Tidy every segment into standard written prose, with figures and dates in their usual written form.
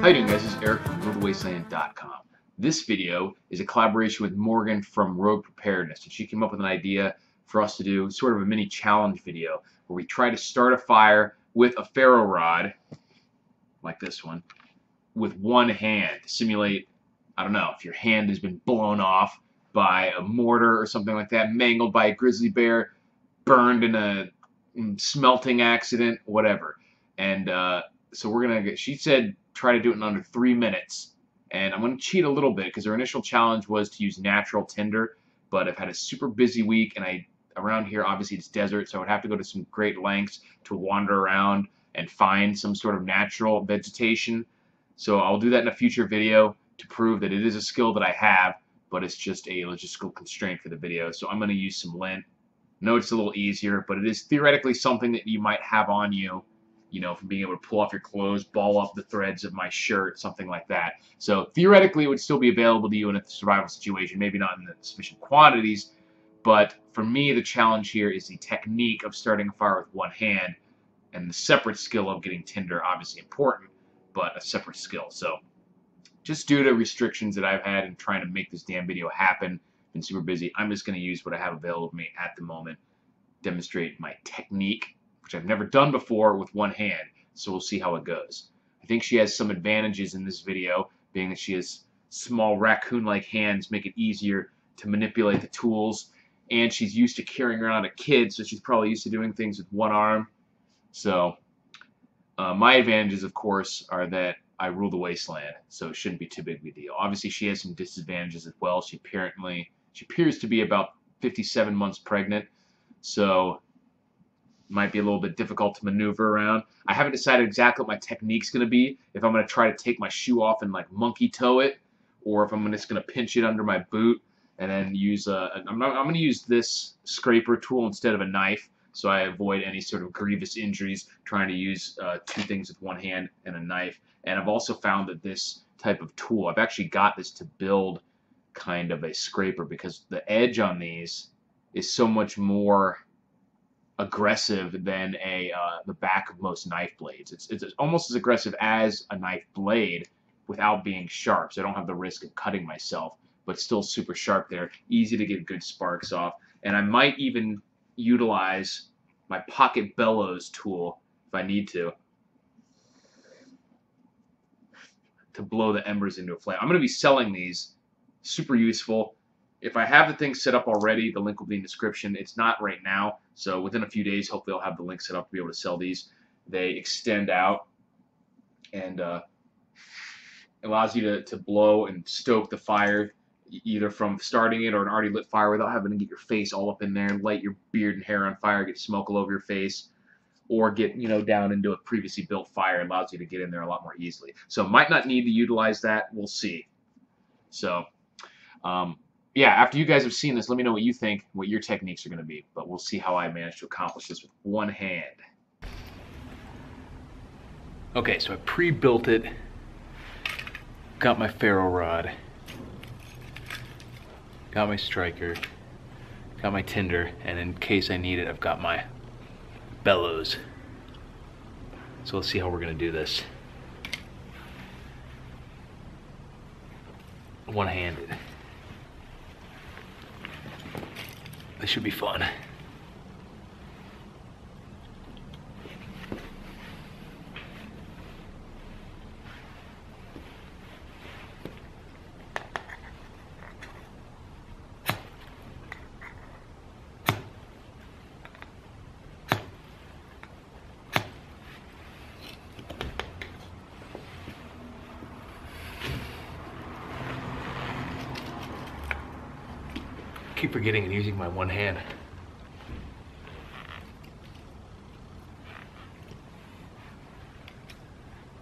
How you doing, guys? This is Eric from Wasteland.com. This video is a collaboration with Morgan from Rogue Preparedness, and she came up with an idea for us to do sort of a mini challenge video where we try to start a fire with a ferro rod, like this one, with one hand to simulate, I don't know, if your hand has been blown off by a mortar or something like that, mangled by a grizzly bear, burned in a smelting accident, whatever. And so we're going to, she said, try to do it in under 3 minutes. And I'm going to cheat a little bit because her initial challenge was to use natural tinder, but I've had a super busy week, and around here, obviously it's desert, so I would have to go to some great lengths to wander around and find some sort of natural vegetation. So I'll do that in a future video to prove that it is a skill that I have, but it's just a logistical constraint for the video. So I'm going to use some lint. I know it's a little easier, but it is theoretically something that you might have on you, you know, from being able to pull off your clothes, ball up the threads of my shirt, something like that. So theoretically, it would still be available to you in a survival situation, maybe not in the sufficient quantities, but for me, the challenge here is the technique of starting a fire with one hand, and the separate skill of getting tinder, obviously important, but a separate skill. So just due to restrictions that I've had in trying to make this damn video happen, been super busy, I'm just going to use what I have available to me at the moment, demonstrate my technique, which I've never done before, with one hand. So we'll see how it goes. I think she has some advantages in this video, being that she has small raccoon-like hands, make it easier to manipulate the tools, and she's used to carrying around a kid, so she's probably used to doing things with one arm. So my advantages, of course, are that I rule the wasteland, so it shouldn't be too big of a deal. Obviously, she has some disadvantages as well. She appears to be about 57 months pregnant, so might be a little bit difficult to maneuver around. I haven't decided exactly what my technique's going to be, if I'm going to try to take my shoe off and like monkey toe it, or if I'm just going to pinch it under my boot and then use I'm going to use this scraper tool instead of a knife, so I avoid any sort of grievous injuries trying to use two things with one hand and a knife. And I've also found that this type of tool, I've actually got this to build kind of a scraper, because the edge on these is so much more aggressive than the back of most knife blades. It's almost as aggressive as a knife blade without being sharp, so I don't have the risk of cutting myself, but still super sharp there, easy to get good sparks off. And I might even utilize my pocket bellows tool if I need to blow the embers into a flame. I'm going to be selling these, super useful. If I have the thing set up already, the link will be in the description. It's not right now, so within a few days, hopefully I'll have the link set up to be able to sell these. They extend out and allows you to blow and stoke the fire, either from starting it or an already lit fire without having to get your face all up in there and light your beard and hair on fire, get smoke all over your face, or get, you know, down into a previously built fire. It allows you to get in there a lot more easily. So might not need to utilize that. We'll see. So yeah, after you guys have seen this, let me know what you think, what your techniques are going to be. But we'll see how I manage to accomplish this with one hand. Okay, so I pre-built it. Got my ferro rod. Got my striker. Got my tinder. And in case I need it, I've got my bellows. So let's see how we're going to do this. One-handed. This should be fun. I keep forgetting and using my one hand.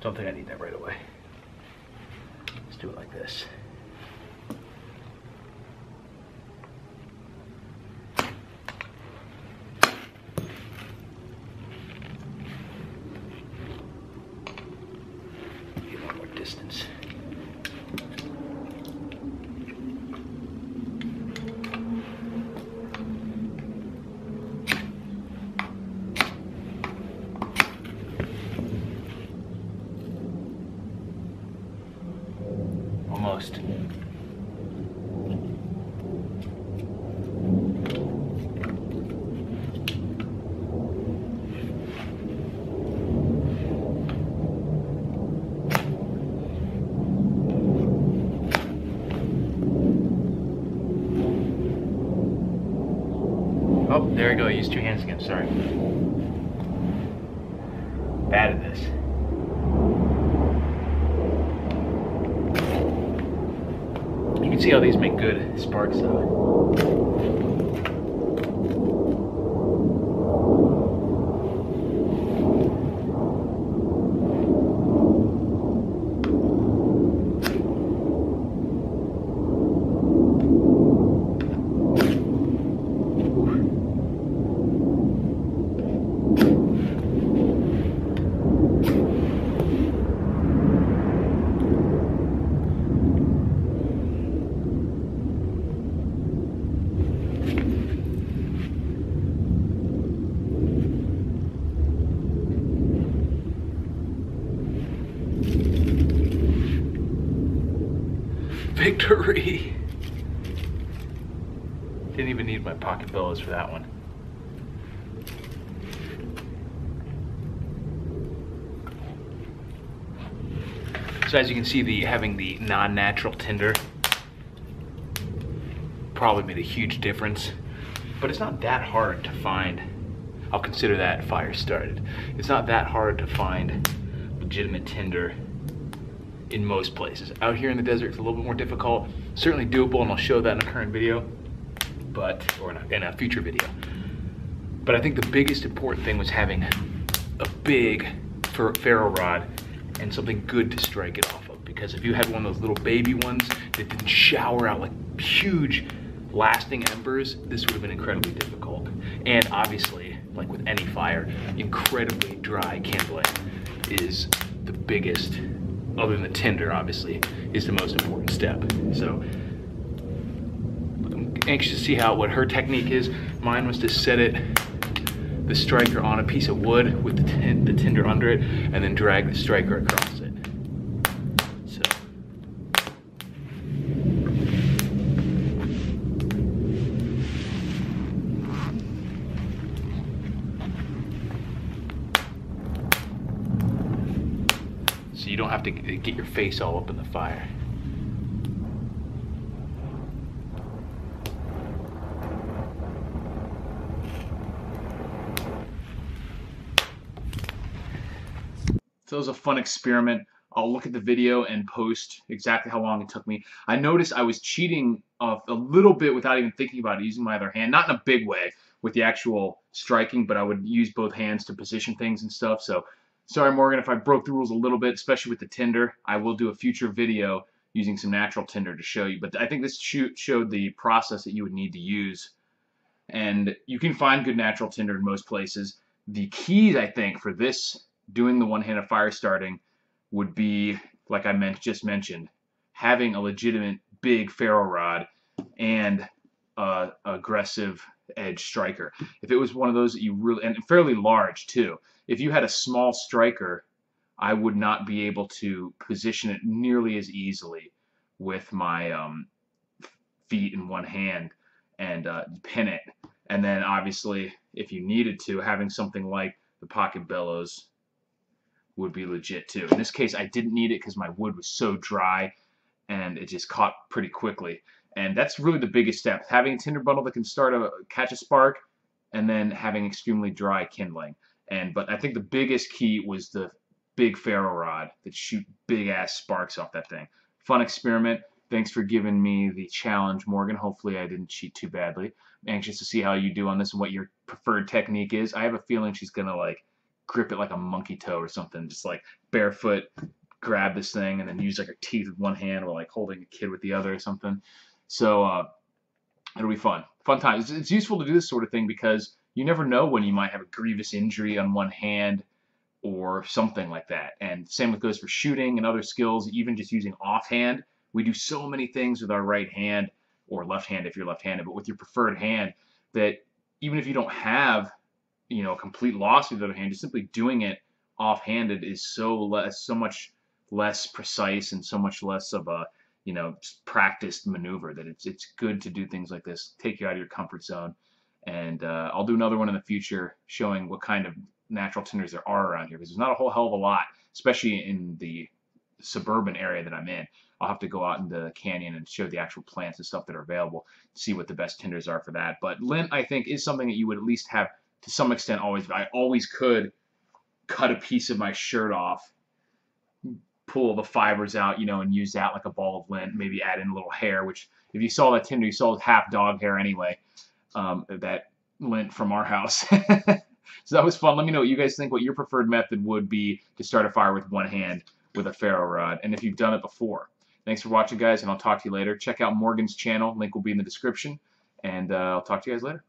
Don't think I need that right away. Let's do it like this. Get a lot more distance. There we go. Use 2 hands again. Sorry. Bad at this. You can see how these make good sparks though. Victory! Didn't even need my pocket bellows for that one. So as you can see, having the non-natural tinder probably made a huge difference, but it's not that hard to find. I'll consider that fire started. It's not that hard to find legitimate tinder in most places. Out here in the desert, it's a little bit more difficult. Certainly doable, and I'll show that in a current video, or in a future video. But I think the biggest important thing was having a big ferro rod and something good to strike it off of. Because if you had one of those little baby ones that didn't shower out like huge lasting embers, this would have been incredibly difficult. And obviously, like with any fire, incredibly dry kindling is the biggest, other than the tinder obviously, is the most important step. So I'm anxious to see what her technique is. Mine was to set the striker on a piece of wood with the tinder under it, and then drag the striker across it. So you don't have to get your face all up in the fire. So it was a fun experiment. I'll look at the video and post exactly how long it took me. I noticed I was cheating a little bit without even thinking about it, using my other hand. Not in a big way with the actual striking, but I would use both hands to position things and stuff. So sorry, Morgan, if I broke the rules a little bit, especially with the tinder. I will do a future video using some natural tinder to show you. But I think this showed the process that you would need to use. And you can find good natural tinder in most places. The keys, I think, for this, doing the one-handed fire starting, would be, like I just mentioned, having a legitimate big ferro rod and aggressive edge striker. If it was one of those that you really, and fairly large too, if you had a small striker, I would not be able to position it nearly as easily with my feet in one hand and pin it. And then obviously, if you needed to, having something like the pocket bellows would be legit too. In this case, I didn't need it because my wood was so dry and it just caught pretty quickly. And that's really the biggest step. Having a tinder bundle that can catch a spark, and then having extremely dry kindling. But I think the biggest key was the big ferro rod that shoot big ass sparks off that thing. Fun experiment. Thanks for giving me the challenge, Morgan. Hopefully I didn't cheat too badly. I'm anxious to see how you do on this and what your preferred technique is. I have a feeling she's gonna like grip it like a monkey toe or something, just like barefoot grab this thing and then use like her teeth with one hand while like holding a kid with the other or something. So it'll be fun time. It's useful to do this sort of thing because you never know when you might have a grievous injury on one hand or something like that. And same goes for shooting and other skills, even just using offhand. We do so many things with our right hand, or left hand if you're left-handed, but with your preferred hand, that even if you don't have a complete loss with the other hand, just simply doing it offhanded is so much less precise and so much less of a practiced maneuver that it's good to do things like this, take you out of your comfort zone. And I'll do another one in the future showing what kind of natural tinders there are around here, because there's not a whole hell of a lot, especially in the suburban area that I'm in. I'll have to go out into the canyon and show the actual plants and stuff that are available, see what the best tinders are for that. But lint, I think, is something that you would at least have to some extent always. I always could cut a piece of my shirt off, pull the fibers out, and use that like a ball of lint, maybe add in a little hair, which if you saw that tinder, you saw half dog hair anyway, that lint from our house. So that was fun. Let me know what you guys think, what your preferred method would be to start a fire with one hand with a ferro rod, and if you've done it before. Thanks for watching, guys, and I'll talk to you later. Check out Morgan's channel. Link will be in the description, and I'll talk to you guys later.